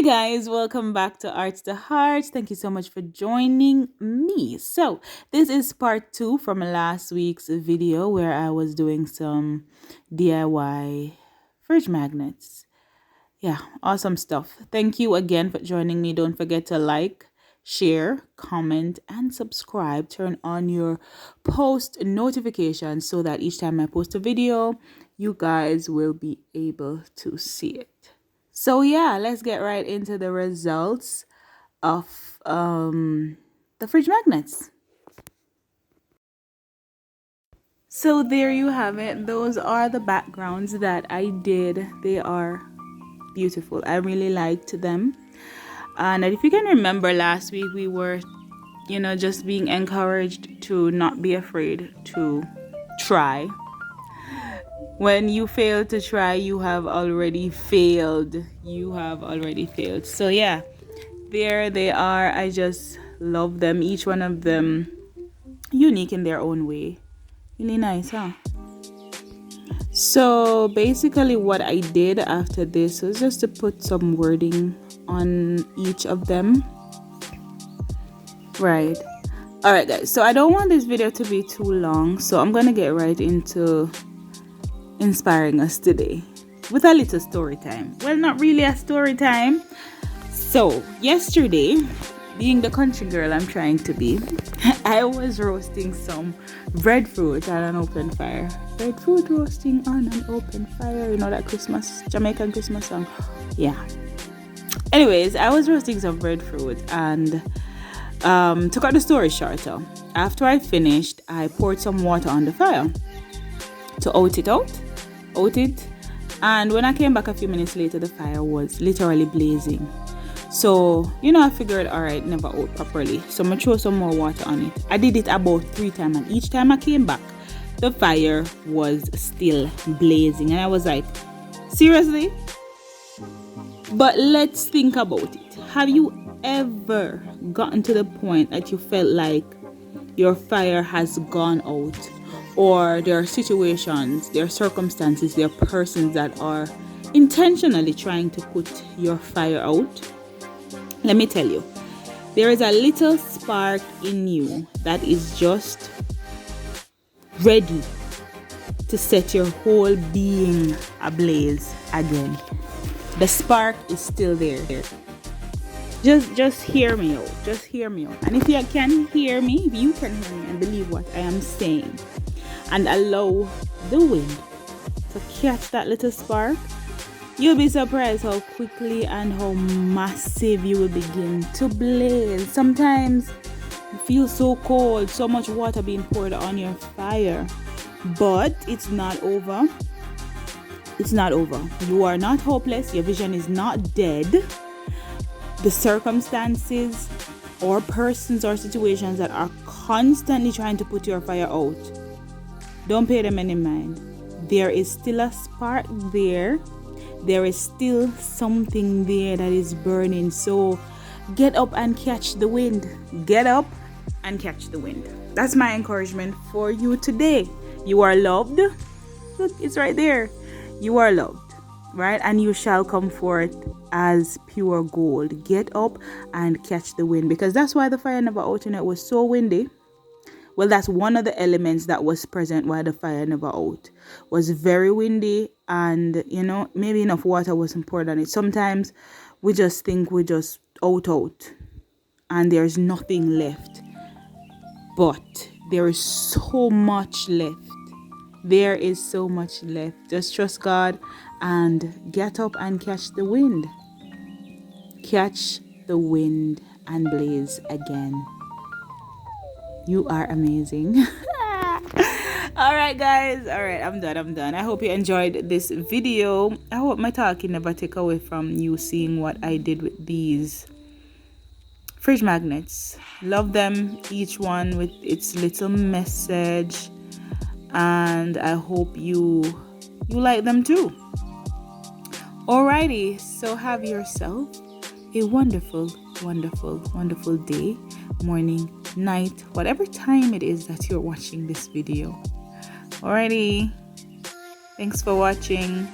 Guys, welcome back to Arts to Hearts. Thank you so much for joining me. So, this is part 2 from last week's video where I was doing some DIY fridge magnets. Yeah, awesome stuff. Thank you again for joining me. Don't forget to like, share, comment, and subscribe. Turn on your post notifications so that each time I post a video, you guys will be able to see it. So yeah, let's get right into the results of the fridge magnets. So there you have it. Those are the backgrounds that I did. They are beautiful. I really liked them. And if you can remember last week, we were, just being encouraged to not be afraid to try. When you fail to try, you have already failed. So yeah, there they are. I just love them. Each one of them unique in their own way. Really nice, huh? So basically what I did after this was just to put some wording on each of them. Right. All right, guys. So I don't want this video to be too long, so I'm going to get right into inspiring us today with a little story time. Well, not really a story time. So yesterday, being the country girl I'm trying to be, I was roasting some breadfruit on an open fire. Breadfruit roasting on an open fire. You know that Jamaican Christmas song? Yeah. Anyways, I was roasting some breadfruit and to cut the story shorter, after I finished, I poured some water on the fire to out it, and when I came back a few minutes later, the fire was literally blazing. So I figured, all right, never out properly, so I'm gonna throw some more water on it. I did it about 3 times, and each time I came back, the fire was still blazing, and I was like, seriously? But let's think about it. Have you ever gotten to the point that you felt like your fire has gone out, or there are situations, there are circumstances, there are persons that are intentionally trying to put your fire out? Let me tell you, there is a little spark in you that is just ready to set your whole being ablaze again. The spark is still there. Just hear me out. And if you can hear me, and believe what I am saying, and allow the wind to catch that little spark, you'll be surprised how quickly and how massive you will begin to blaze. Sometimes you feel so cold, so much water being poured on your fire, but it's not over. You are not hopeless. Your vision is not dead. The circumstances or persons or situations that are constantly trying to put your fire out, don't pay them any mind. There is still a spark there. There is still something there that is burning. So get up and catch the wind. That's my encouragement for you today. You are loved. Look, it's right there. You are loved, right? And you shall come forth as pure gold. Get up and catch the wind, because that's why the fire never out. It was so windy. Well, that's one of the elements that was present why the fire never out. Was very windy, and maybe enough water wasn't poured on it. Sometimes we just think we just out and there's nothing left, but there is so much left. Just trust God and get up and catch the wind and blaze again. You are amazing. All right, guys. All right, I'm done. I hope you enjoyed this video. I hope my talking never take away from you seeing what I did with these fridge magnets. Love them, each one with its little message, and I hope you like them too. Alrighty, so have yourself a wonderful day, morning, night, whatever time it is that you're watching this video. Alrighty, thanks for watching.